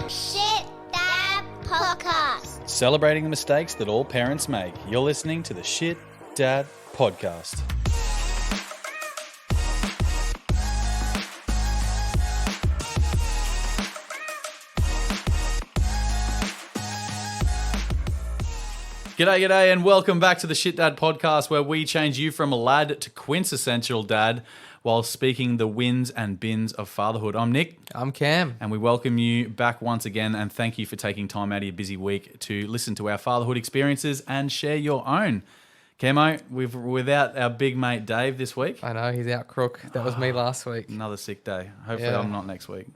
Shit Dad Podcast. Celebrating the mistakes that all parents make. You're listening to the Shit Dad Podcast. G'day, and welcome back to the Shit Dad Podcast, where we change you from a lad to quintessential dad while speaking the wins and bins of fatherhood. I'm Nick. I'm Cam. And we welcome you back once again, and thank you for taking time out of your busy week to listen to our fatherhood experiences and share your own. Camo, we're without our big mate Dave this week. I know, he's out crook. That was me last week. Another sick day. Hopefully I'm not next week.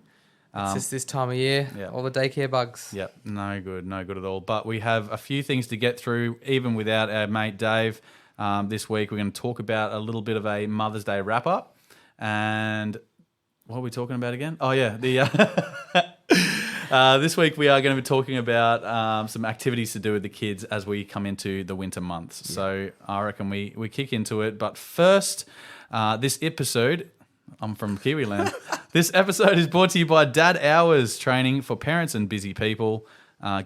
It's just this time of year, all the daycare bugs. Yep, no good at all. But we have a few things to get through, even without our mate Dave. This week we're going to talk about a little bit of a Mother's Day wrap-up. And what are we talking about again? Oh, yeah. This week we are going to be talking about some activities to do with the kids as we come into the winter months. Yeah. So I reckon we kick into it. But first, this episode... I'm from Kiwiland. This episode is brought to you by Dad Hours, training for parents and busy people.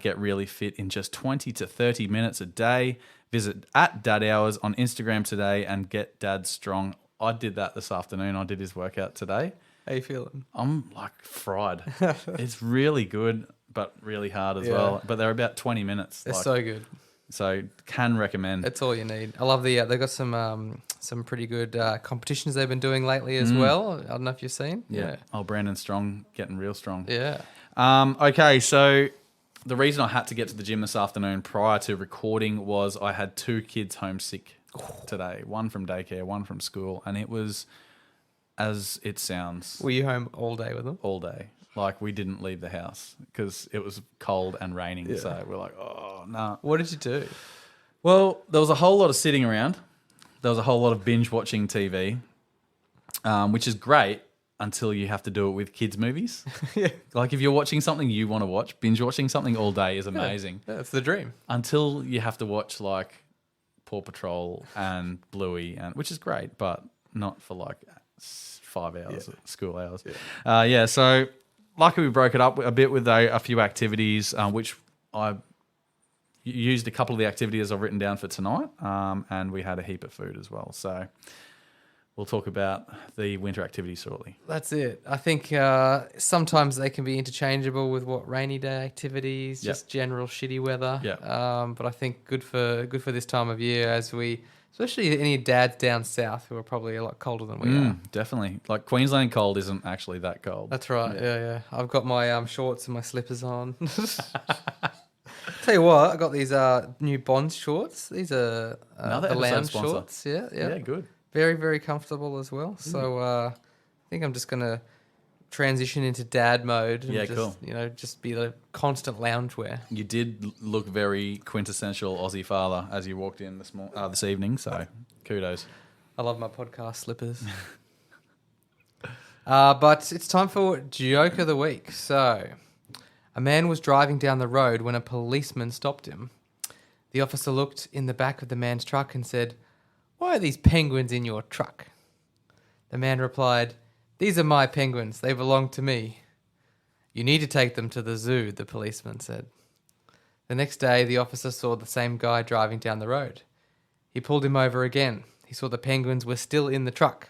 Get really fit in just 20 to 30 minutes a day. Visit @Dad Hours on Instagram today and get Dad strong. I did that this afternoon. I did his workout today. How you feeling? I'm like fried. It's really good, but really hard as well. But they're about 20 minutes. They're so good. So can recommend. That's all you need. I love they've got some pretty good competitions they've been doing lately as well. I don't know if you've seen. Yeah. Oh, Brandon Strong getting real strong. Yeah. Okay, so the reason I had to get to the gym this afternoon prior to recording was I had two kids homesick today. One from daycare, one from school, and it was as it sounds. Were you home all day with them? All day. Like, we didn't leave the house because it was cold and raining. Yeah. So we're like, oh, no. Nah. What did you do? Well, there was a whole lot of sitting around. There was a whole lot of binge watching TV, which is great until you have to do it with kids' movies. Yeah. Like, if you're watching something you want to watch, binge watching something all day is amazing. Yeah, it's the dream. Until you have to watch, like, Paw Patrol and Bluey, which is great, but not for, like, 5 hours, school hours. Yeah, so... Luckily, we broke it up a bit with a few activities, which I used a couple of the activities I've written down for tonight, and we had a heap of food as well. So we'll talk about the winter activities shortly. That's it. I think sometimes they can be interchangeable with rainy day activities, just general shitty weather. Yeah. But I think good for this time of year as we... Especially any dads down south who are probably a lot colder than we are. Definitely. Like, Queensland cold isn't actually that cold. That's right. Yeah. I've got my shorts and my slippers on. Tell you what, I got these new Bonds shorts. These are the lounge shorts. Yeah, good. Very, very comfortable as well. So I think I'm just going to transition into dad mode and cool. Just be the constant loungewear. You did look very quintessential Aussie father as you walked in this evening, so kudos. I love my podcast slippers. But it's time for Joke of the Week. So, a man was driving down the road when a policeman stopped him. The officer looked in the back of the man's truck and said, "Why are these penguins in your truck?" The man replied, "These are my penguins. They belong to me." "You need to take them to the zoo," the policeman said. The next day, the officer saw the same guy driving down the road. He pulled him over again. He saw the penguins were still in the truck,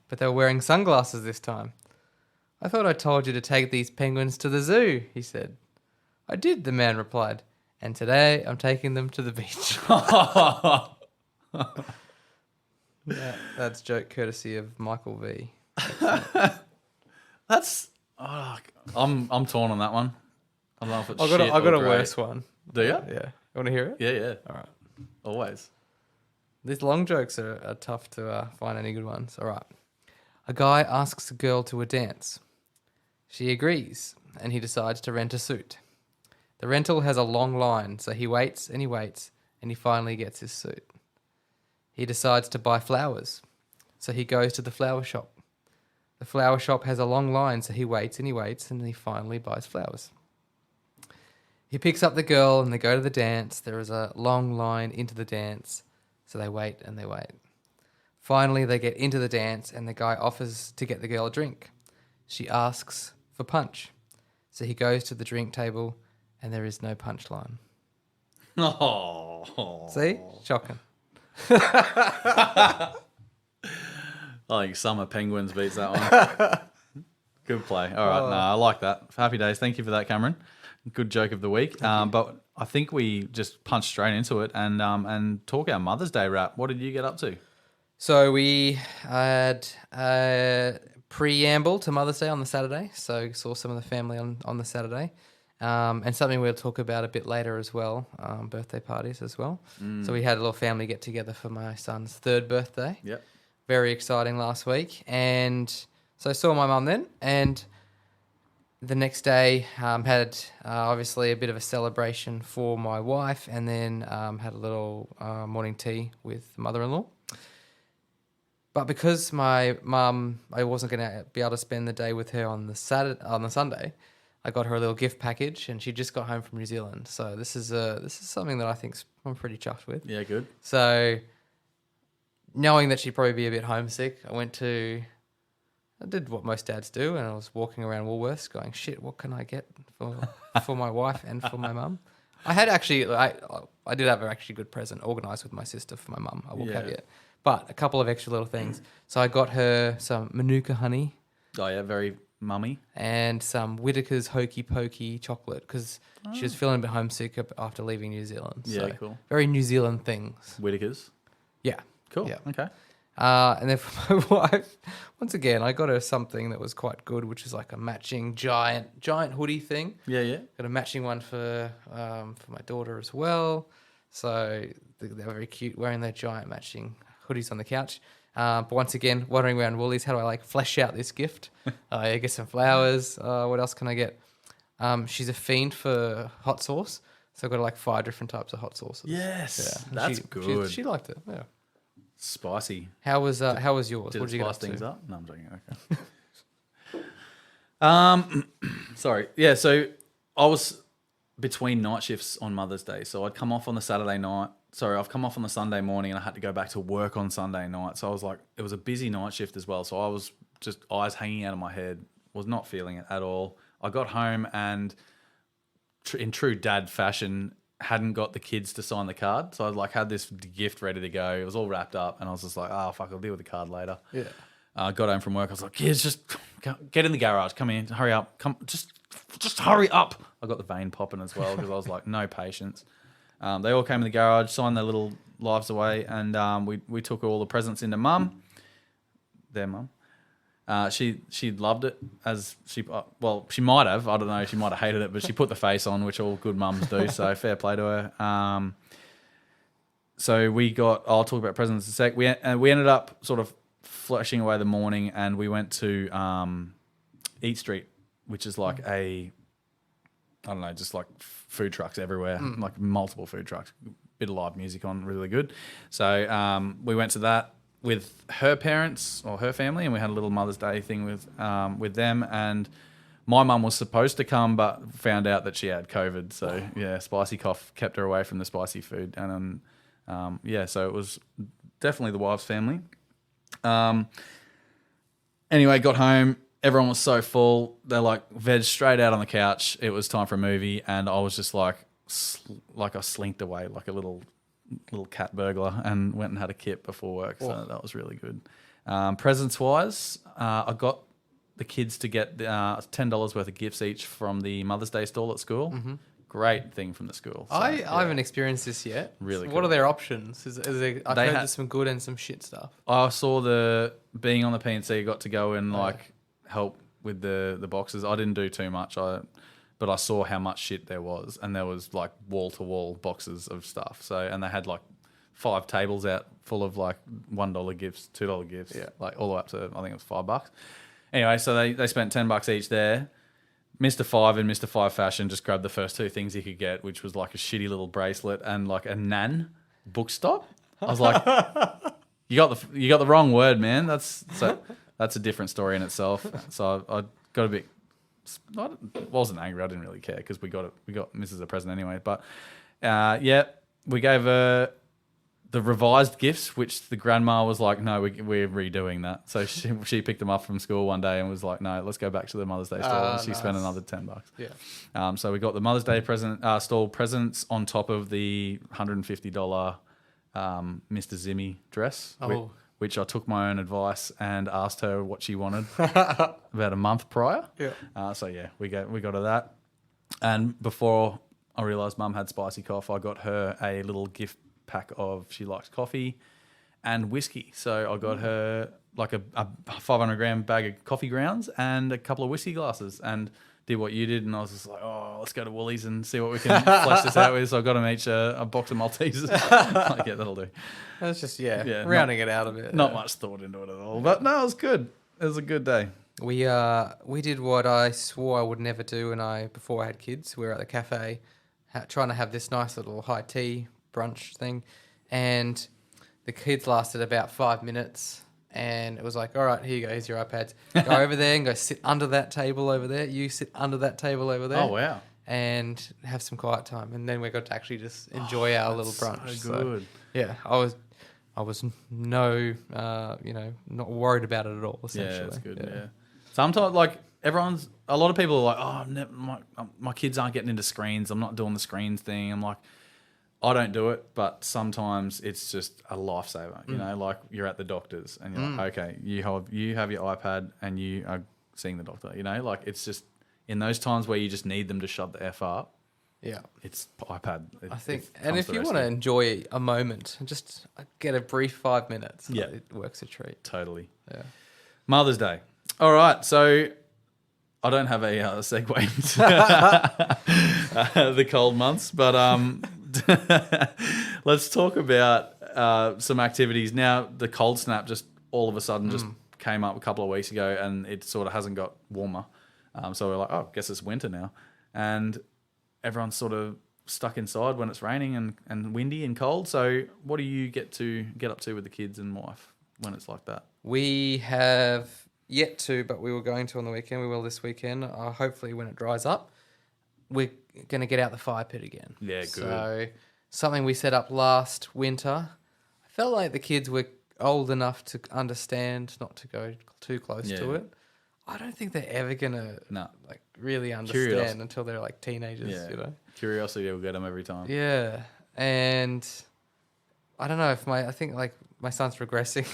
but they were wearing sunglasses this time. "I thought I told you to take these penguins to the zoo," he said. "I did," the man replied, "and today I'm taking them to the beach." That's joke courtesy of Michael V. That's I'm torn on that one. I don't know if it's I got a worse one. Do you? Yeah. You want to hear it? Yeah. All right. Always. These long jokes are tough to find any good ones. All right. A guy asks a girl to a dance. She agrees, and he decides to rent a suit. The rental has a long line, so he waits, and he finally gets his suit. He decides to buy flowers, so he goes to the flower shop. The flower shop has a long line, so he waits, and he finally buys flowers. He picks up the girl, and they go to the dance. There is a long line into the dance, so they wait. Finally, they get into the dance, and the guy offers to get the girl a drink. She asks for punch. So he goes to the drink table and there is no punchline. Oh. See? Shocking. I think Summer Penguins beats that one. Good play. All right. No, I like that. Happy days. Thank you for that, Cameron. Good joke of the week. But I think we just punch straight into it and talk our Mother's Day wrap. What did you get up to? So we had a preamble to Mother's Day on the Saturday. So saw some of the family on the Saturday. And something we'll talk about a bit later as well, birthday parties as well. So we had a little family get together for my son's 3rd birthday. Yep. Very exciting last week. And so I saw my mum then, and the next day had obviously a bit of a celebration for my wife, and then had a little morning tea with mother-in-law. But because my mum, I wasn't going to be able to spend the day with her on the Sunday, I got her a little gift package, and she just got home from New Zealand. So this is something that I think I'm pretty chuffed with. Yeah, good. So knowing that she'd probably be a bit homesick, I did what most dads do, and I was walking around Woolworths going, shit, what can I get for my wife and for my mum? I did have an actually good present organised with my sister for my mum, I will caveat. But a couple of extra little things. So I got her some Manuka honey. Oh, yeah, very mummy. And some Whittaker's Hokey Pokey chocolate, because she was feeling a bit homesick after leaving New Zealand. Yeah, So cool. very New Zealand things. Whittaker's. Yeah. Cool. Yeah. Okay. And then for my wife, once again, I got her something that was quite good, which is like a matching giant hoodie thing. Yeah, yeah. Got a matching one for my daughter as well. So they're very cute, wearing their giant matching hoodies on the couch. But once again, wandering around Woolies, how do I flesh out this gift? I get some flowers. What else can I get? She's a fiend for hot sauce, so I've got 5 different types of hot sauces. Yes, Yeah. that's good. She liked it. Yeah. Spicy. How was yours? Did What it did you get spice up to? things up? No, I'm joking. Okay. Sorry. Yeah. So I was between night shifts on Mother's Day, so I'd come off on the Saturday night. Sorry, I've come off on the Sunday morning, and I had to go back to work on Sunday night. So I was it was a busy night shift as well. So I was just eyes hanging out of my head, was not feeling it at all. I got home and, in true dad fashion, hadn't got the kids to sign the card. So I had this gift ready to go. It was all wrapped up, and I was just like, oh, fuck, I'll deal with the card later. Yeah. Got home from work. I was like, kids, just get in the garage. Come in. Hurry up. Come, just hurry up. I got the vein popping as well because I was like, no patience. They all came in the garage, signed their little lives away, and we took all the presents into mum, their mum. She loved it, as she might have, I don't know, she might have hated it, but she put the face on, which all good mums do, so fair play to her. So I'll talk about presents in a sec. We ended up sort of flashing away the morning, and we went to Eat Street, which is I don't know, just food trucks everywhere, multiple food trucks, bit of live music on, really good. So we went to that with her parents or her family, and we had a little Mother's Day thing with them. And my mum was supposed to come, but found out that she had COVID. So yeah, spicy cough kept her away from the spicy food. And so it was definitely the wife's family. Anyway, got home. Everyone was so full. They're veg straight out on the couch. It was time for a movie, and I was just I slinked away like a little cat burglar, and went and had a kip before work. So that was really good. Presents wise, I got the kids to get $10 worth of gifts each from the Mother's Day stall at school. Mm-hmm. Great thing from the school. So, I haven't experienced this yet. Really so good. What are their options? I've heard there's some good and some shit stuff. I saw being on the PNC, got to go and help with the boxes. I didn't do too much, but I saw how much shit there was, and there was wall to wall boxes of stuff. So, and they had 5 tables out full of $1 gifts, $2 gifts, all the way up to I think it was $5. Anyway, so they spent $10 each there. Mr. Five in Mr. Five fashion just grabbed the first 2 things he could get, which was a shitty little bracelet and a Nan book stop. I was like, you got the wrong word, man. That's a different story in itself. So I got a bit. I wasn't angry. I didn't really care because we got Mrs. a present anyway. But we gave her the revised gifts, which the grandma was like, no, we're redoing that. So she picked them up from school one day and was like, no, let's go back to the Mother's Day store. And she spent another $10. Yeah. So we got the Mother's Day store presents on top of the $150 Mr. Zimmy dress, which I took my own advice and asked her what she wanted about a month prior. Yeah. So yeah, we got her that. And before I realised Mum had spicy cough, I got her a little gift pack of, she likes coffee and whiskey. So I got her like a 500 gram bag of coffee grounds and a couple of whiskey glasses and did what you did. And I was just like, oh, let's go to Woolies and see what we can flesh this out with. So I got them each a box of Maltesers. Like, yeah, that'll do. That's just, rounding it out a bit. Not much thought into it at all. But no, it was good. It was a good day. We did what I swore I would never do before I had kids. We were at the cafe trying to have this nice little high tea brunch thing, and the kids lasted about 5 minutes, and it was like, all right, here you go, here's your iPads. Go over there and go sit under that table over there. You sit under that table over there. Oh, wow. And have some quiet time. And then we got to actually just enjoy our little brunch. So good. Yeah, I was not worried about it at all, essentially. Yeah, that's good, yeah. Sometimes, like, a lot of people are like, oh, my kids aren't getting into screens. I'm not doing the screens thing. I'm like, I don't do it, but sometimes it's just a lifesaver. You know, like you're at the doctor's and you're like, okay, you have your iPad and you are seeing the doctor. You know, like it's just in those times where you just need them to shut the F up. Yeah, it's iPad. I think, and if you want to enjoy a moment, just get a brief 5 minutes. Yeah, it works a treat. Totally. Yeah. Mother's Day. All right, so I don't have a segue into the cold months, but let's talk about some activities. Now, the cold snap just all of a sudden just came up a couple of weeks ago, and it sort of hasn't got warmer. So we're like, oh, I guess it's winter now. And everyone's sort of stuck inside when it's raining and windy and cold. So what do you get up to with the kids and wife when it's like that? We have yet to, but we were going to on the weekend. We will this weekend. Hopefully when it dries up, we're going to get out the fire pit again. Yeah, good. So something we set up last winter. I felt like the kids were old enough to understand not to go too close to it. I don't think they're ever going to really understand until they're like teenagers, you know. Curiosity will get them every time. Yeah. And I don't know if I think my son's regressing.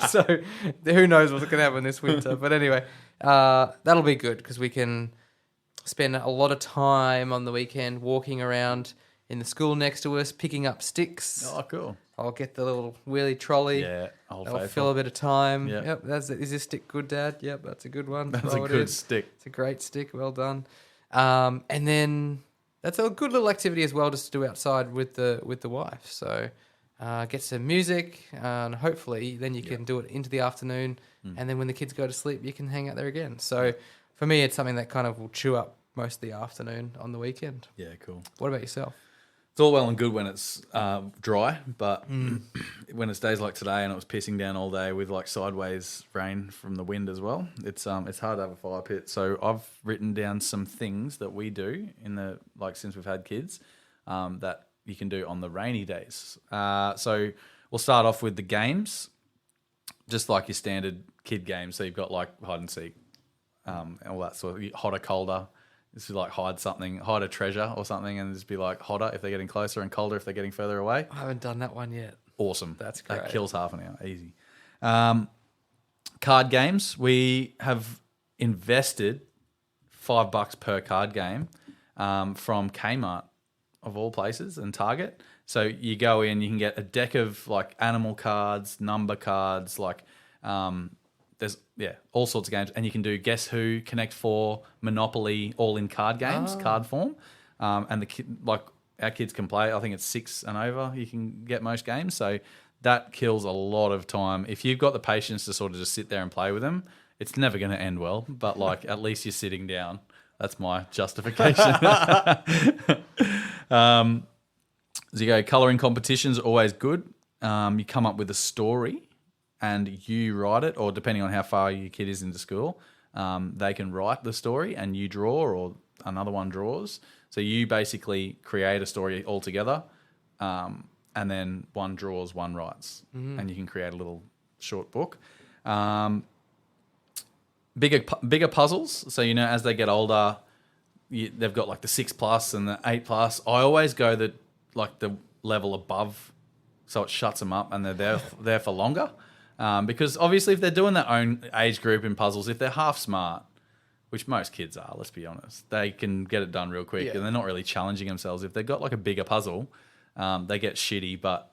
So who knows what's going to happen this winter. But anyway, that'll be good because we can spend a lot of time on the weekend walking around in the school next to us, picking up sticks. Oh, cool. I'll get the little wheelie trolley. Yeah, I'll fill a bit of time. Yep. Is this stick good, Dad? Yep, that's a good one. That's a good stick. It's a great stick. Well done. And then that's a good little activity as well, just to do outside with the wife. So get some music, and hopefully then you can do it into the afternoon. And then when the kids go to sleep, you can hang out there again. So for me, it's something that kind of will chew up most of the afternoon on the weekend. Yeah, cool. What about yourself? It's all well and good when it's dry, but when it's days like today and it was pissing down all day with like sideways rain from the wind as well, it's hard to have a fire pit. So I've written down some things that we do since we've had kids that you can do on the rainy days. So we'll start off with the games, just like your standard kid games. So you've got like hide and seek, all that sort of hotter, colder. This is like hide a treasure or something, and just be like hotter if they're getting closer and colder if they're getting further away. I haven't done that one yet. Awesome. That's great. That kills half an hour. Easy. Card games. We have invested $5 per card game from Kmart, of all places, and Target. So you go in, you can get a deck of like animal cards, number cards, like there's all sorts of games, and you can do Guess Who, Connect Four, Monopoly, all in card games, card form. And our kids can play. I think it's 6 and over. You can get most games, so that kills a lot of time. If you've got the patience to sort of just sit there and play with them, it's never going to end well. But like at least you're sitting down. That's my justification. So you go colouring competitions, always good. You come up with a story and you write it, or depending on how far your kid is into school, they can write the story and you draw, or another one draws. So you basically create a story altogether, and then one draws, one writes, and you can create a little short book. Bigger puzzles. So as they get older, they've got like the 6+ and the 8+. I always go the level above, so it shuts them up and they're there for longer. Because obviously, if they're doing their own age group in puzzles, if they're half smart, which most kids are, let's be honest, they can get it done real quick, and they're not really challenging themselves. If they've got like a bigger puzzle, they get shitty. But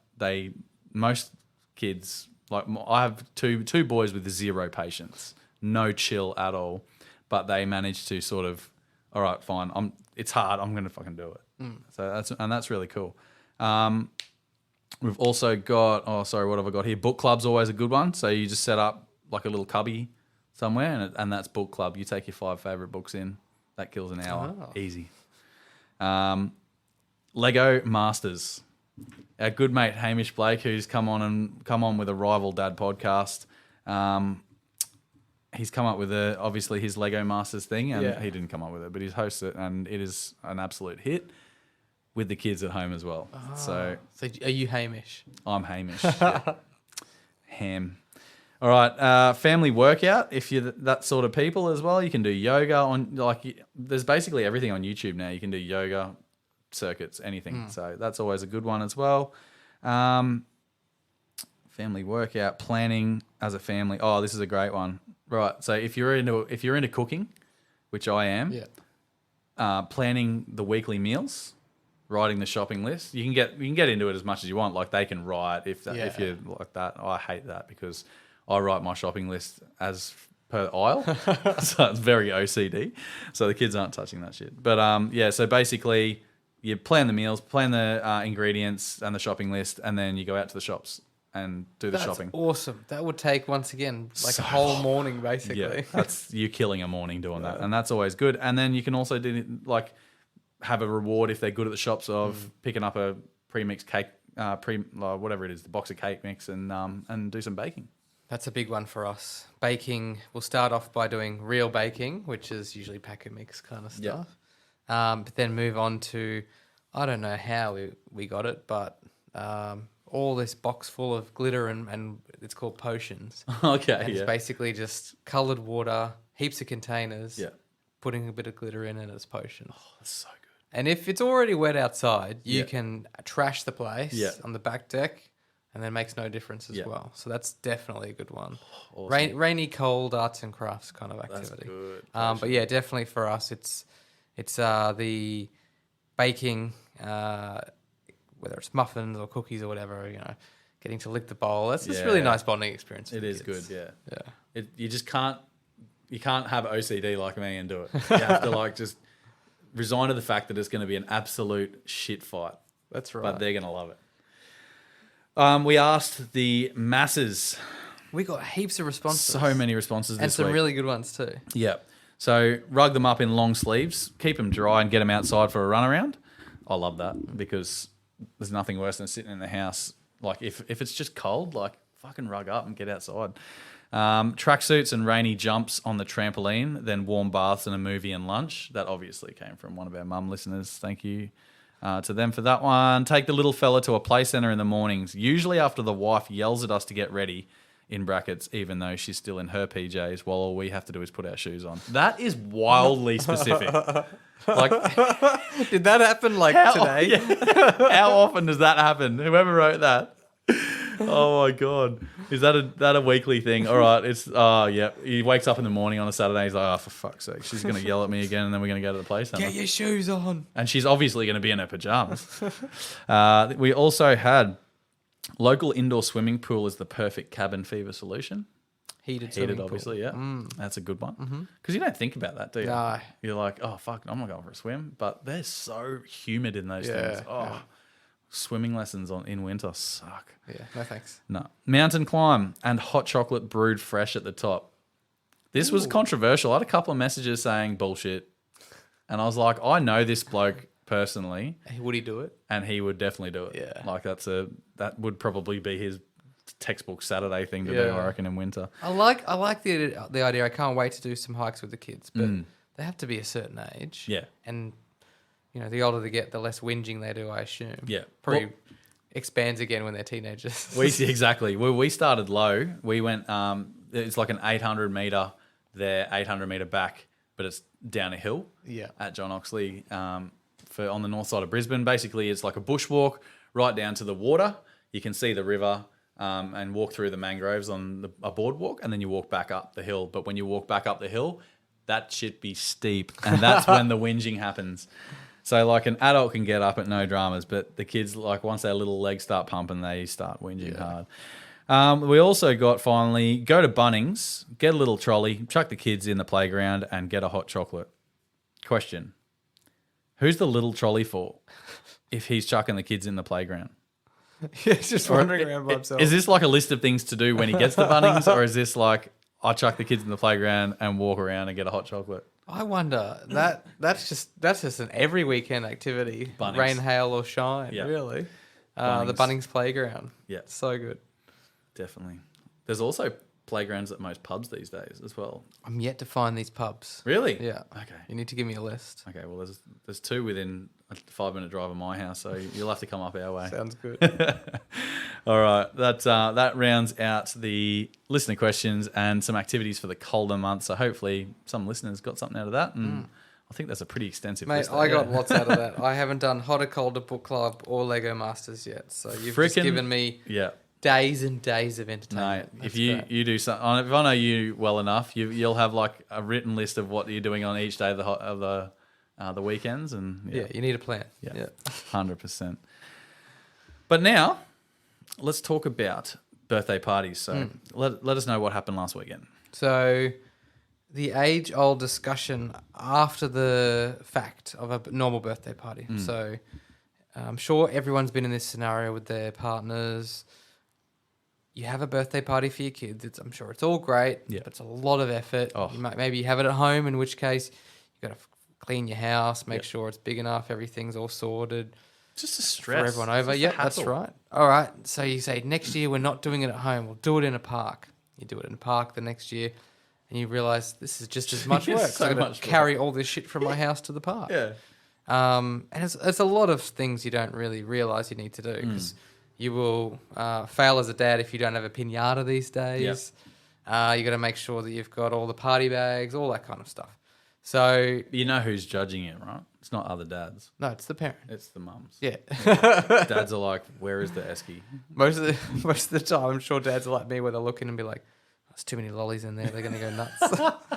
most kids, like I have two boys with 0 patience, no chill at all, but they manage to sort of, all right, fine, it's hard, I'm gonna fucking do it. So that's really cool. We've also got, what have I got here? Book club's always a good one. So you just set up like a little cubby somewhere, and that's book club. You take your 5 favorite books in. That kills an hour, easy. Lego Masters. Our good mate Hamish Blake, who's come on with a rival dad podcast. He's come up with obviously his Lego Masters thing, and he didn't come up with it, but he's hosted it, and it is an absolute hit with the kids at home as well. So are you Hamish? I'm Hamish. Yeah. Ham. All right, family workout. If you're that sort of people as well, you can do yoga there's basically everything on YouTube now. You can do yoga, circuits, anything. So that's always a good one as well. Family workout, planning as a family. Oh, this is a great one. Right. So if you're into cooking, which I am, planning the weekly meals, writing the shopping list. You can get into it as much as you want. Like they can write if you're like that. I hate that because I write my shopping list as per aisle, so it's very OCD. So the kids aren't touching that shit. But so basically you plan the meals, plan the ingredients and the shopping list, and then you go out to the shops and do the shopping. Awesome. That would take, once again, like a whole morning basically. Yeah, that's you killing a morning doing that, and that's always good. And then you can also do have a reward if they're good at the shops of picking up a pre-mixed cake, whatever it is, the box of cake mix, and do some baking. That's a big one for us. Baking, we'll start off by doing real baking, which is usually packet mix kind of stuff. But then move on to, I don't know how we got it, but all this box full of glitter and it's called potions. Okay, and it's basically just coloured water, heaps of containers, putting a bit of glitter in it as potions. Oh, that's so good. And if it's already wet outside, you can trash the place on the back deck, and then it makes no difference as well. So that's definitely a good one. Awesome. Rainy, cold arts and crafts kind of activity. That's good. But yeah, definitely for us, it's the baking, whether it's muffins or cookies or whatever, getting to lick the bowl. That's just really nice bonding experience. It is good, yeah. Yeah. You just can't have OCD like me and do it. You have to just resign to the fact that it's going to be an absolute shit fight. That's right. But they're going to love it. We asked the masses. We got heaps of responses. So many responses this week. And some really good ones too. Yeah. So rug them up in long sleeves, keep them dry and get them outside for a run around. I love that because there's nothing worse than sitting in the house. Like if it's just cold, fucking rug up and get outside. Tracksuits and rainy jumps on the trampoline, then warm baths and a movie and lunch. That obviously came from one of our mum listeners. Thank you to them for that one. Take the little fella to a play centre in the mornings, usually after the wife yells at us to get ready, in brackets, even though she's still in her PJs, while all we have to do is put our shoes on. That is wildly specific. Did that happen today? Yeah. How often does that happen? Whoever wrote that. Oh my God. Is that a weekly thing? All right. It's, he wakes up in the morning on a Saturday. He's like, oh, for fuck's sake. She's going to yell at me again and then we're going to go to the play centre. Get your shoes on. And she's obviously going to be in her pajamas. We also had local indoor swimming pool is the perfect cabin fever solution. Heated obviously, pool. yeah. That's a good one. Because you don't think about that, do you? No. You're like, oh, fuck, I'm not going for a swim. But they're so humid in those things. Oh, swimming lessons in winter suck. Yeah, no thanks. No. Mountain climb and hot chocolate brewed fresh at the top. This was controversial. I had a couple of messages saying bullshit. And I was like, I know this bloke personally. Would he do it? And he would definitely do it. Yeah. That would probably be his textbook Saturday thing to do, I reckon, in winter. I like the idea. I can't wait to do some hikes with the kids, but they have to be a certain age. Yeah. And the older they get, the less whinging they do, I assume. Yeah. Probably expands again when they're teenagers. Exactly. We started low. We went. It's like an 800 meter there, 800 meter back, but it's down a hill. Yeah. At John Oxley, on the north side of Brisbane. Basically, it's like a bushwalk right down to the water. You can see the river. And walk through the mangroves on a boardwalk, and then you walk back up the hill. But when you walk back up the hill, that shit be steep, and that's when the whinging happens. So like an adult can get up at no dramas, but the kids, like once their little legs start pumping, they start whinging hard. We also got finally go to Bunnings, get a little trolley, chuck the kids in the playground, and get a hot chocolate. Question: who's the little trolley for? If he's chucking the kids in the playground. Yeah, just wandering around by himself. Is this like a list of things to do when he gets to Bunnings, or is this like I chuck the kids in the playground and walk around and get a hot chocolate? I wonder that's just an every weekend activity, Bunnings. Rain, hail, or shine. Yeah. Really, the Bunnings. Bunnings playground. Yeah, So good. definitely. There's also playgrounds at most pubs these days as well. I'm yet to find these pubs. Really? Yeah. Okay. You need to give me a list. Okay. Well, there's two within a 5-minute drive of my house, so you'll have to come up our way. Sounds good. All right. That rounds out the listener questions and some activities for the colder months. So hopefully some listeners got something out of that, and I think that's a pretty extensive Mate, list. I got lots out of that. I haven't done Hotter Colder Book Club or Lego Masters yet, so you've just given me days and days of No, entertainment. if you do something, if I know you well enough, you'll have like a written list of what you're doing on each day of the weekends, and yeah, you need a plan. Yeah, 100%. But now, let's talk about birthday parties. So let us know what happened last weekend. So, the age-old discussion after the fact of a normal birthday party. So, I'm sure everyone's been in this scenario with their partners. You have a birthday party for your kids. I'm sure it's all great, Yeah. but it's a lot of effort. Oh. Maybe you have it at home, in which case you've got to clean your house, make Yep. sure it's big enough, everything's all sorted. Just a For stress everyone over. Just a Yeah, that's hassle. right. All right. So you say next year we're not doing it at home. We'll do it in a park. You do it in a park the next year, and you realise this is just as much It's work. so I've got much to work. carry all this shit from my house to the park. Yeah. And it's a lot of things you don't really realise you need to do because you will fail as a dad if you don't have a pinata these days. You got to make sure that you've got all the party bags, all that kind of stuff. So You know who's judging it, right? It's not other dads. no, it's the parent. It's the mums. Yeah. Dads are like, where is the esky? Most of the time, I'm sure dads are like me, where they're looking and be like, "There's too many lollies in there. They're gonna go nuts."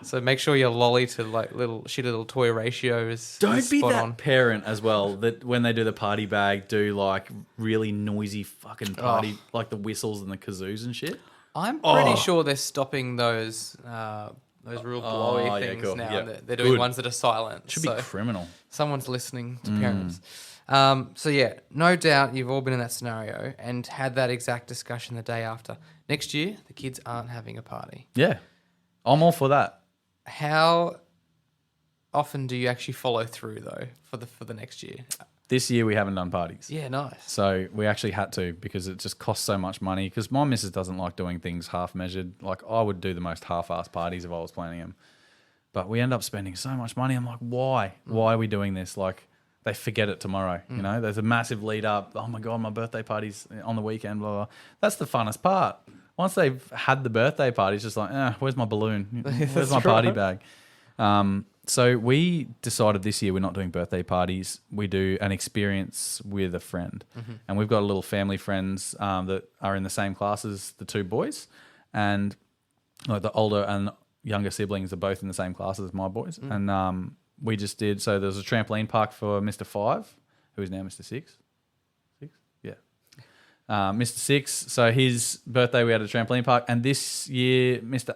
So make sure your lolly to like little shitty little toy ratio is Don't be spot that on. parent as well that when they do the party bag, do like really noisy fucking party, like the whistles and the kazoos and shit. I'm pretty sure they're stopping those real blowy yeah, things cool. now. Yeah. They're doing Good. ones that are silent. Should so be criminal. someone's listening to parents. So yeah, no doubt you've all been in that scenario and had that exact discussion the day after. Next year, the kids aren't having a party. Yeah. I'm all for that. How often do you actually follow through though for the next year? This year we haven't done parties. Yeah, nice. So we actually had to because it just costs so much money. Because my missus doesn't like doing things half measured. Like I would do the most half-assed parties if I was planning them. But we end up spending so much money. I'm like, why? Why are we doing this? Like they forget it tomorrow. You know, there's a massive lead up. Oh my God, my birthday party's on the weekend, blah, blah. That's the funnest part. Once they've had the birthday party, it's just like, where's my balloon? Where's my party bag? So we decided this year we're not doing birthday parties. We do an experience with a friend. And we've got a little family friends that are in the same class as the two boys. And like the older and younger siblings are both in the same class as my boys. And we just did, so there was a trampoline park for Mr. 5, who is now Mr. 6. Yeah. Mr. 6, so his birthday we had a trampoline park. And this year, Mr.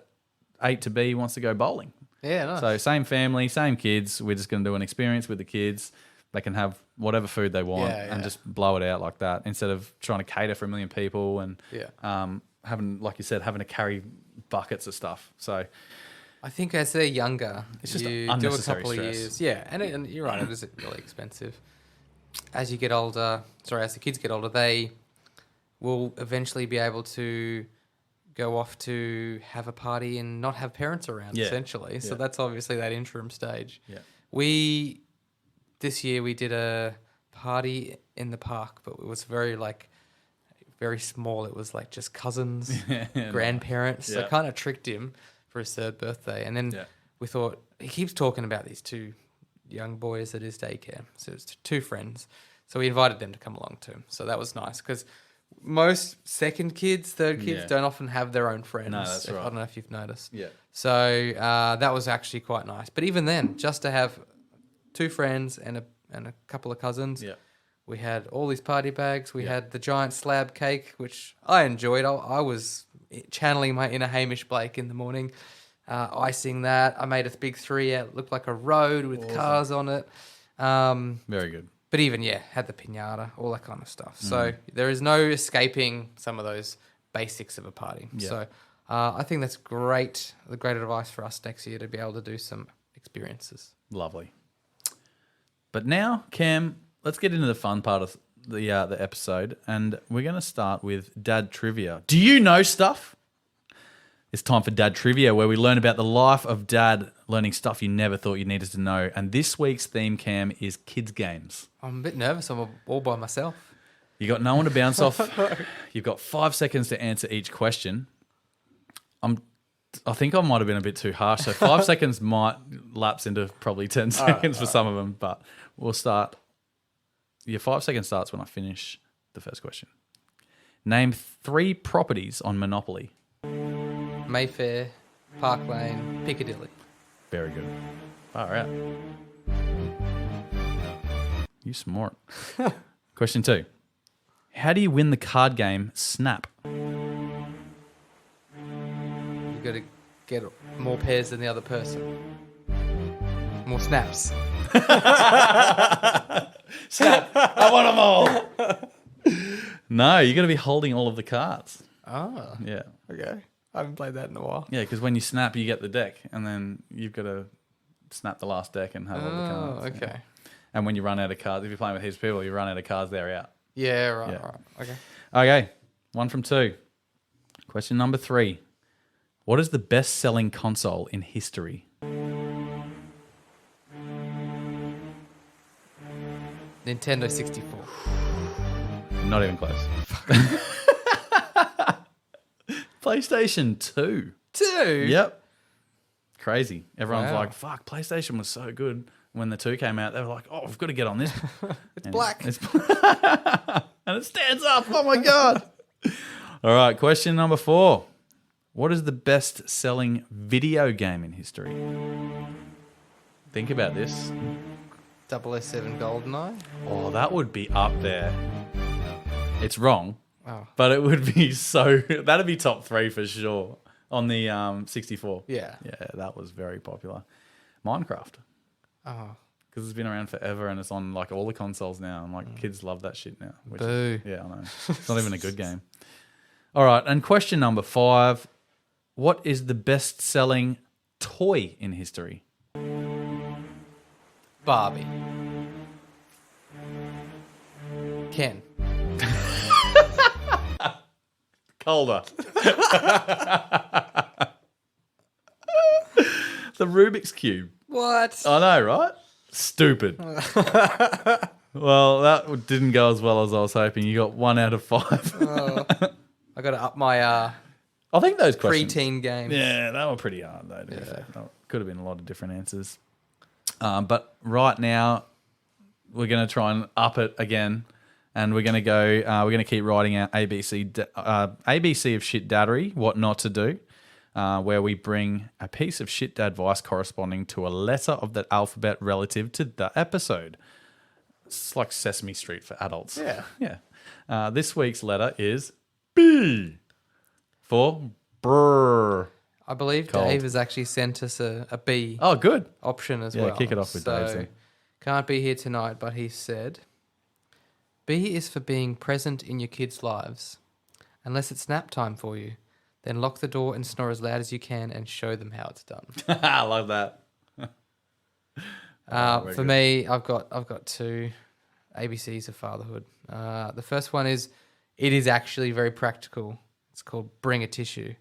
8 to B wants to go bowling. Yeah, nice. So same family, same kids. We're just going to do an experience with the kids. They can have whatever food they want and just blow it out like that instead of trying to cater for a million people and having, like you said, having to carry buckets of stuff. So I think as they're younger, It's just you do a unnecessary couple stress. of years. Yeah, and you're right, it is really expensive. As you get older, as the kids get older, they will eventually be able to go off to have a party and not have parents around, essentially. So that's obviously that interim stage. Yeah. This year we did the party in the park, but it was very small. It was like just cousins, grandparents. So Yeah. kind of tricked him for his third birthday. And then we thought, he keeps talking about these two young boys at his daycare. So it's two friends. So we invited them to come along too. So that was nice because most second kids, third kids don't often have their own friends. No, that's right. I don't know if you've noticed. Yeah. So that was actually quite nice. But even then, just to have two friends and a couple of cousins. Yeah. We had all these party bags. We had the giant slab cake, which I enjoyed. I was channeling my inner Hamish Blake in the morning, icing that. I made a big 3 out. It looked like a road with cars on it. Very good. But even, had the piñata, all that kind of stuff. So there is no escaping some of those basics of a party. Yeah. So I think that's great advice for us next year to be able to do some experiences. Lovely. But now, Cam, let's get into the fun part of the episode, and we're going to start with Dad Trivia. Do you know stuff? It's time for Dad Trivia, where we learn about the life of Dad, learning stuff you never thought you needed to know. And this week's theme, Cam, is kids' games. I'm a bit nervous. I'm all by myself. You got no one to bounce off. You've got 5 seconds to answer each question. I think I might have been a bit too harsh, so 5 seconds might lapse into probably 10 seconds for some of them, but we'll start. Your 5 seconds starts when I finish the first question. Name 3 properties on Monopoly. Mayfair, Park Lane, Piccadilly. Very good. All right. You smart. Question 2. How do you win the card game Snap? You got to get more pairs than the other person. More snaps. Snap! I want them all! No, you're going to be holding all of the cards. Ah, Yeah. okay. I haven't played that in a while. Yeah, because when you snap, you get the deck, and then you've got to snap the last deck and have all the cards. Oh, okay. Yeah. And when you run out of cards, if you're playing with heaps of people, you run out of cards, they're out. Yeah, right, Yeah. right. Okay. Okay, 1 from 2. Question number 3. What is the best-selling console in history? Nintendo 64. Not even close. PlayStation 2. 2? Yep. Crazy. Everyone's Wow. like, fuck, PlayStation was so good. When the 2 came out, they were like, oh, we've got to get on this. It's black. And it stands up. Oh, my God. All right, question number 4. What is the best-selling video game in history? Think about this. 007 GoldenEye. Oh, that would be up there. It's wrong, Oh. but it would be so... That'd be top 3 for sure on the 64. Yeah. Yeah, that was very popular. Minecraft. Oh. Because it's been around forever and it's on like all the consoles now. And like kids love that shit now. Boo. Yeah, I know. It's not even a good game. All right. And question number 5. What is the best selling toy in history? Barbie. Ken. Colder. The Rubik's Cube. What? I know, right? Stupid. Well, that didn't go as well as I was hoping. You got 1 out of 5. I got to up my I think those questions. preteen game. Yeah, they were pretty hard though. To be fair. Could have been a lot of different answers. But right now, we're going to try and up it again, and we're going to go. We're going to keep writing out ABC of shit daddery, what not to do, where we bring a piece of shit advice corresponding to a letter of the alphabet relative to the episode. It's like Sesame Street for adults. Yeah. This week's letter is B for brr. I believe Cold. Dave has actually sent us a B Oh, good. option as Yeah, well. kick it off with Dave, then. Can't be here tonight, but he said, B is for being present in your kids' lives. Unless it's nap time for you, then lock the door and snore as loud as you can and show them how it's done. I love that. Very For good. me, I've got 2 ABCs of fatherhood. The first one is, it is actually very practical. It's called bring a tissue.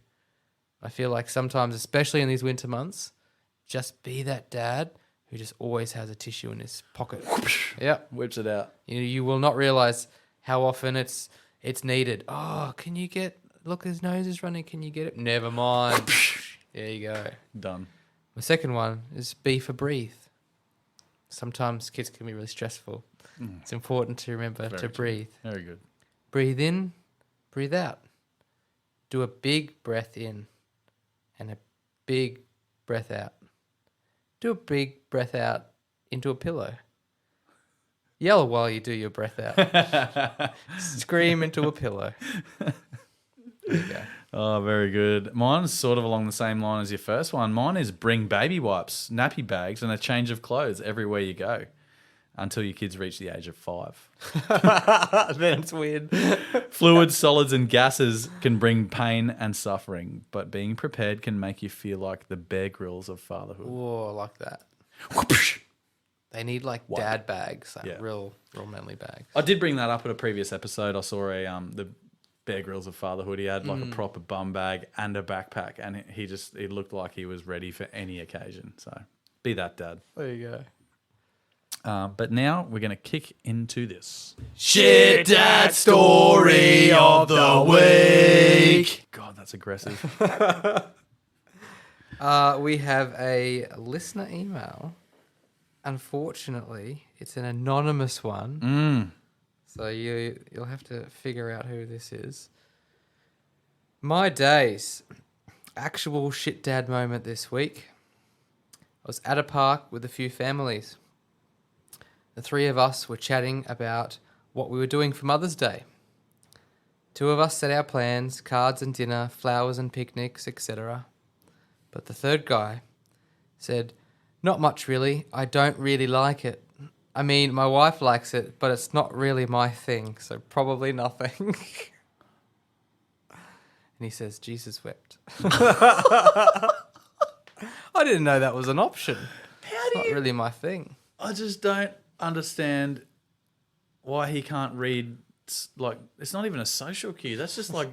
I feel like sometimes, especially in these winter months, just be that dad who just always has a tissue in his pocket. Yep. Whips it out. You will not realize how often it's needed. Oh, look, his nose is running. Can you get it? Never mind. There you go. Done. My second one is B for breathe. Sometimes kids can be really stressful. It's important to remember to breathe. Very good. Breathe in, breathe out. Do a big breath in and a big breath out. Do a big breath out into a pillow. Yell while you do your breath out. Scream into a pillow. There you go. Oh, very good. Mine's sort of along the same line as your first one. Mine is bring baby wipes, nappy bags, and a change of clothes everywhere you go until your kids reach the age of 5. Then it's weird. Fluids, solids, and gases can bring pain and suffering, but being prepared can make you feel like the Bear Grylls of fatherhood. Oh, I like that. They need like dad bags, like real manly bags. I did bring that up at a previous episode. I saw the Bear Grylls of fatherhood. He had like a proper bum bag and a backpack, and he looked like he was ready for any occasion. So be that dad. There you go. But now we're going to kick into this. Shit Dad Story of the Week. God, that's aggressive. We have a listener email. Unfortunately, it's an anonymous one. So you'll have to figure out who this is. My days. Actual shit dad moment this week. I was at a park with a few families. The 3 of us were chatting about what we were doing for Mother's Day. 2 of us set our plans, cards and dinner, flowers and picnics, etc. But the 3rd guy said, "Not much really. I don't really like it. I mean, my wife likes it, but it's not really my thing, so probably nothing." And he says, "Jesus wept." I didn't know that was an option. It's not really my thing. I just don't understand why he can't read. Like, it's not even a social cue. That's just like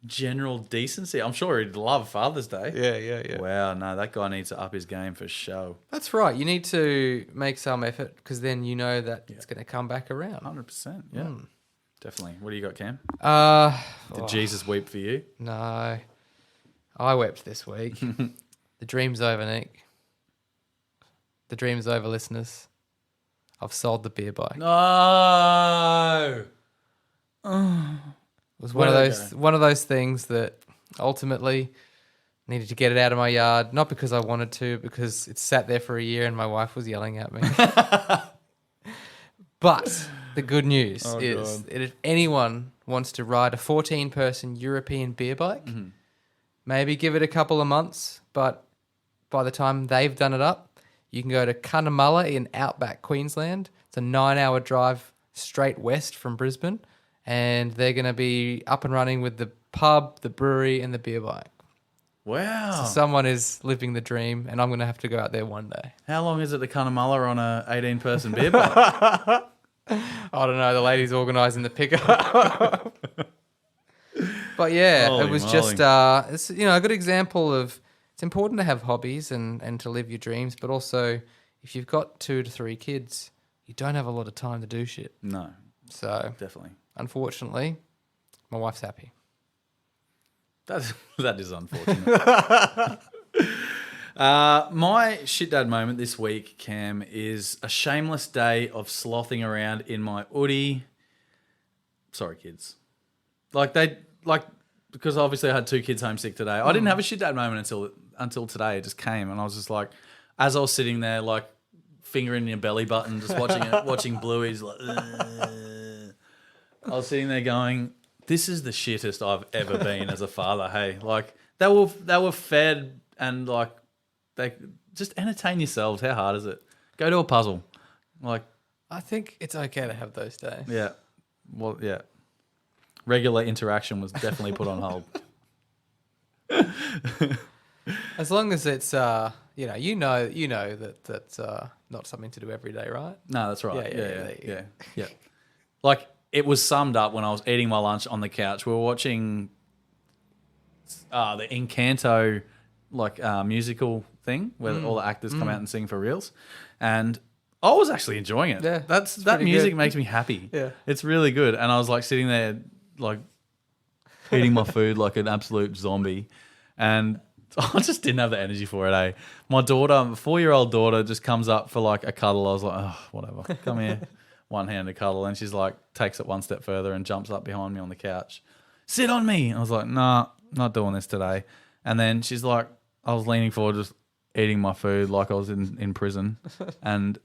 general decency. I'm sure he'd love Father's Day. Yeah. Wow, no, that guy needs to up his game for show. That's right. You need to make some effort because then you know that it's going to come back around. 100%. Yeah, definitely. What do you got, Cam? Did Jesus weep for you? No. I wept this week. The dream's over, Nick. The dream's over, listeners. I've sold the beer bike. No. It was one of those things that ultimately needed to get it out of my yard, not because I wanted to, because it sat there for a year and my wife was yelling at me. But the good news is that if anyone wants to ride a 14-person European beer bike, maybe give it a couple of months, but by the time they've done it up, you can go to Cunnamulla in outback Queensland. It's a 9-hour drive straight west from Brisbane, and they're going to be up and running with the pub, the brewery, and the beer bike. Wow. So someone is living the dream, and I'm going to have to go out there one day. How long is it to Cunnamulla on a 18-person beer bike? I don't know. The lady's organising the pickup. But yeah, Holy it was moly. just it's a good example of it's important to have hobbies and to live your dreams, but also if you've got 2 to 3 kids, you don't have a lot of time to do shit. No, So definitely. unfortunately, my wife's happy. That is unfortunate. My shit dad moment this week, Cam, is a shameless day of slothing around in my Oodie. Sorry, kids. Because obviously I had 2 kids homesick today. I didn't have a shit dad moment until today. It just came, and I was just like, as I was sitting there, like fingering your belly button, just watching Bluey's. Like, I was sitting there going, "This is the shittest I've ever been as a father." Hey, like they were fed and like they just entertain yourselves. How hard is it? Go to a puzzle, like I think it's okay to have those days. yeah, well yeah. Regular interaction was definitely put on hold. As long as it's you know that that's not something to do every day, right? No, that's right. Yeah. Yeah. Like it was summed up when I was eating my lunch on the couch. We were watching the Encanto musical thing where all the actors come out and sing for reals, and I was actually enjoying it. Yeah, that pretty music good. makes me happy. Yeah. It's really good, and I was like sitting there like eating my food like an absolute zombie, and I just didn't have the energy for it. My daughter, 4-year-old daughter, just comes up for like a cuddle. I was like, oh, whatever, come here, one-handed cuddle, and she's like takes it one step further and jumps up behind me on the couch, sit on me. I was like, nah, not doing this today. And then she's like, I was leaning forward, just eating my food like I was in prison, and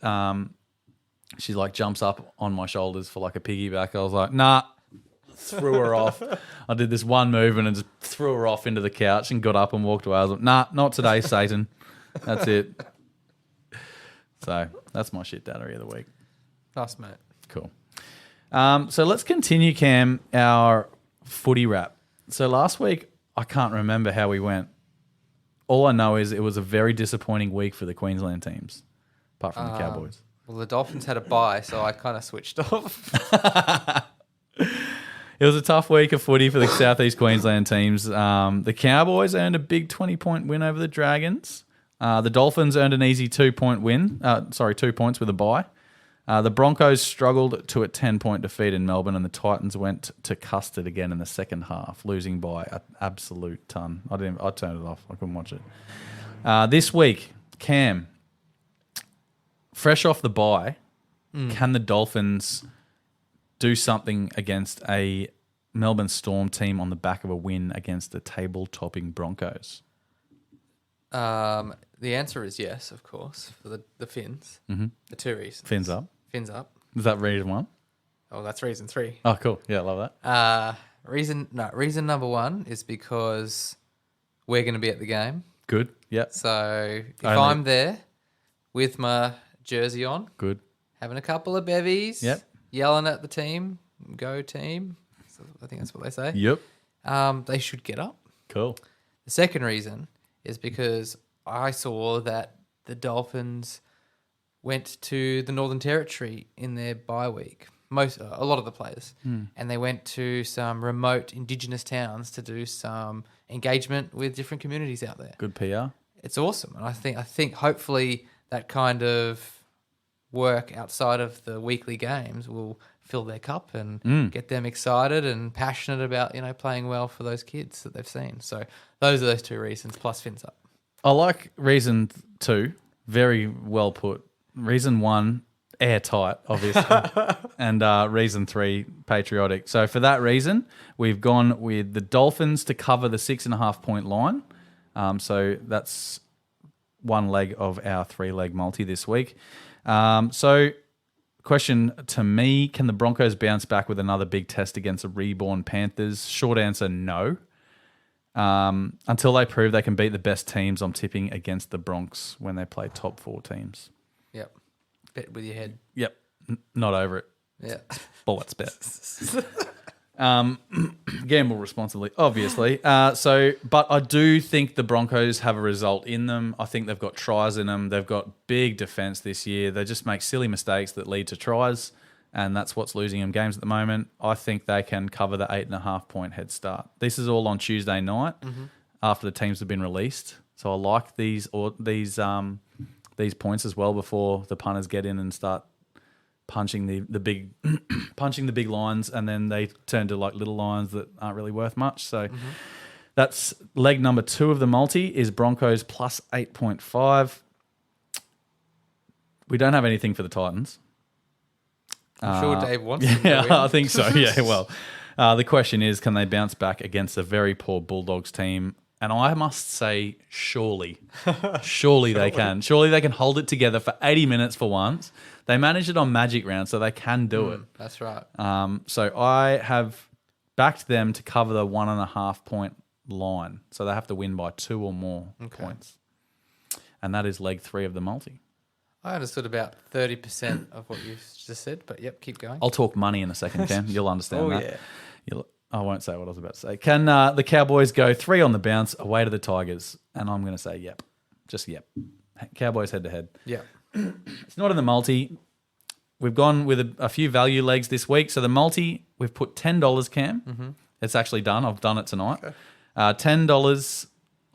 she like jumps up on my shoulders for like a piggyback. I was like, nah. Threw her off. I did this one movement and just threw her off into the couch and got up and walked away. I was like, nah, not today, Satan. That's it. So that's my shit daddery of the week. Nice, mate. Cool. So let's continue, Cam, our footy wrap. So last week, I can't remember how we went. All I know is it was a very disappointing week for the Queensland teams, apart from the Cowboys. Well, the Dolphins had a bye, so I kind of switched off. It was a tough week of footy for the Southeast Queensland teams. The Cowboys earned a big 20-point win over the Dragons. The Dolphins earned an easy 2-point win. 2 points with a bye. The Broncos struggled to a 10-point defeat in Melbourne, and the Titans went to custard again in the second half, losing by an absolute ton. I turned it off. I couldn't watch it. This week, Cam, fresh off the bye, can the Dolphins do something against a Melbourne Storm team on the back of a win against the table-topping Broncos? The answer is yes, of course, for the Finns. Mm-hmm. The two reasons. Fins up. Fins up. Is that reason one? Oh, that's reason 3. Oh, cool. Yeah, I love that. Reason number 1 is because we're going to be at the game. Good. Yep. So if I'm there with my jersey on, Good. having a couple of bevies, Yep. yelling at the team, go team. So I think that's what they say. Yep. They should get up. Cool. The second reason is because I saw that the Dolphins went to the Northern Territory in their bye week. A lot of the players, and they went to some remote Indigenous towns to do some engagement with different communities out there. Good PR. It's awesome, and I think hopefully that kind of work outside of the weekly games will fill their cup and get them excited and passionate about playing well for those kids that they've seen. So those are those 2 reasons plus fins up. I like reason 2. Very well put. Reason 1, airtight, obviously. And reason 3, patriotic. So for that reason, we've gone with the Dolphins to cover the 6.5-point line. So that's one leg of our 3-leg multi this week. So question to me, can the Broncos bounce back with another big test against the reborn Panthers? Short answer, no. Until they prove they can beat the best teams, I'm tipping against the Bronx when they play top 4 teams. Yep. Bet with your head. Yep. Not over it. Yeah. Bullets bet. Gamble responsibly, obviously. But I do think the Broncos have a result in them. I think they've got tries in them. They've got big defense this year. They just make silly mistakes that lead to tries, and that's what's losing them games at the moment. I think they can cover the 8.5-point head start. This is all on Tuesday night after the teams have been released. So I like these points as well before the punters get in and start punching the big lines, and then they turn to like little lines that aren't really worth much. So that's leg number 2 of the multi is Broncos plus 8.5. We don't have anything for the Titans. I'm sure Dave wants them to Yeah, win. I think so. Yeah, well, the question is, can they bounce back against a very poor Bulldogs team? And I must say, surely they can. Surely they can hold it together for 80 minutes for once. They managed it on Magic Round, so they can do it. That's right. So I have backed them to cover the 1.5-point line. So they have to win by 2 or more points. And that is leg 3 of the multi. I understood about 30% of what you just said, but yep, keep going. I'll talk money in a second, Cam. You'll understand that. Yeah. I won't say what I was about to say. Can the Cowboys go 3 on the bounce away to the Tigers? And I'm going to say yep. Just yep. Cowboys head-to-head. Yeah. It's not in the multi. We've gone with a few value legs this week. So the multi, we've put $10, Cam. Mm-hmm. It's actually done. I've done it tonight. Okay. $10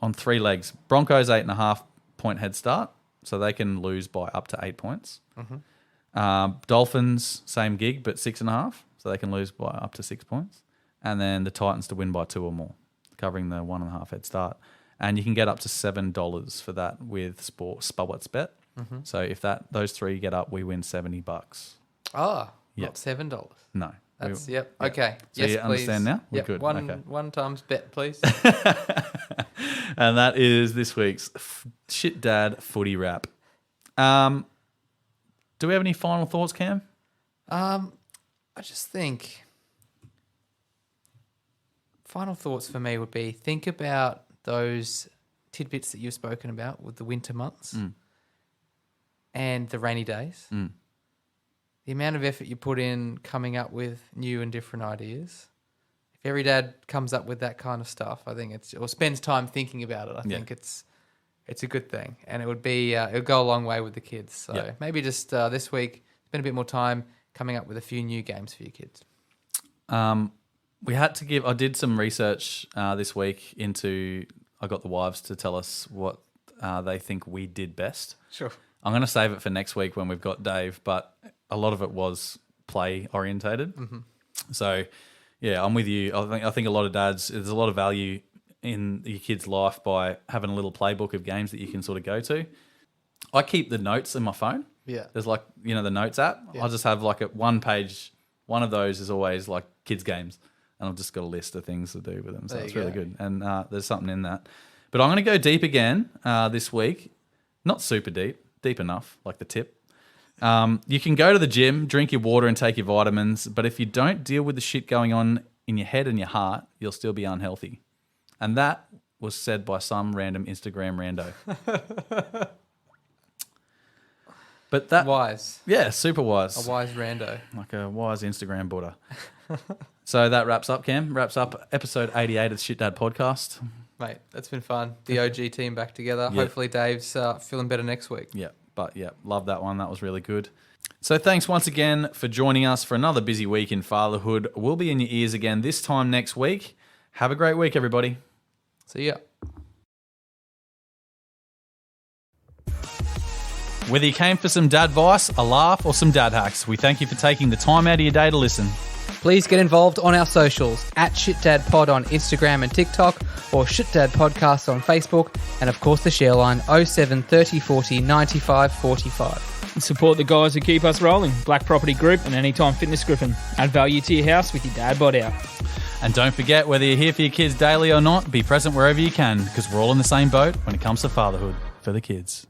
on 3 legs. Broncos 8.5 point head start, so they can lose by up to 8 points. Dolphins, same gig, but 6.5, so they can lose by up to 6 points. And then the Titans to win by 2 or more, covering the 1.5 head start. And you can get up to $7 for that with Sports Bet. So if those three get up, we win $70. Oh, Yep. not $7. No. That's okay. So yes, you please. understand now? We're Yep. good. One Okay. one times bet, please. And that is this week's Shit Dad footy wrap. Do we have any final thoughts, Cam? I just think final thoughts for me would be think about those tidbits that you've spoken about with the winter months and the rainy days. The amount of effort you put in coming up with new and different ideas. If every dad comes up with that kind of stuff, I think or spends time thinking about it, I think it's a good thing. And it would be it'll go a long way with the kids. So maybe just this week spend a bit more time coming up with a few new games for your kids. We had to I did some research this week I got the wives to tell us what they think we did best. Sure. I'm going to save it for next week when we've got Dave, but a lot of it was play orientated. So, yeah, I'm with you. I think a lot of dads, there's a lot of value in your kid's life by having a little playbook of games that you can sort of go to. I keep the notes in my phone. Yeah. There's the notes app. Yeah. I'll just have a one page. One of those is always like kids games. And I've just got a list of things to do with them. So it's really good. And there's something in that. But I'm going to go deep again this week. Not super deep enough, like the tip. You can go to the gym, drink your water and take your vitamins. But if you don't deal with the shit going on in your head and your heart, you'll still be unhealthy. And that was said by some random Instagram rando. But that Wise. Yeah, super wise. A wise rando. Like a wise Instagram Buddha. So that wraps up, Cam. Wraps up episode 88 of the Shit Dad podcast. Mate, that's been fun. The OG team back together. Hopefully Dave's feeling better next week. Love that one. That was really good. So thanks once again for joining us for another busy week in fatherhood. We'll be in your ears again this time next week. Have a great week, everybody. See ya. Whether you came for some dad advice, a laugh, or some dad hacks, we thank you for taking the time out of your day to listen. Please get involved on our socials at ShitDadPod on Instagram and TikTok, or ShitDad Podcast on Facebook, and of course the share line 07 30 40 95 45. And support the guys who keep us rolling. Black Property Group and Anytime Fitness Griffin. Add value to your house with your dad bod out. And don't forget, whether you're here for your kids daily or not, be present wherever you can, because we're all in the same boat when it comes to fatherhood for the kids.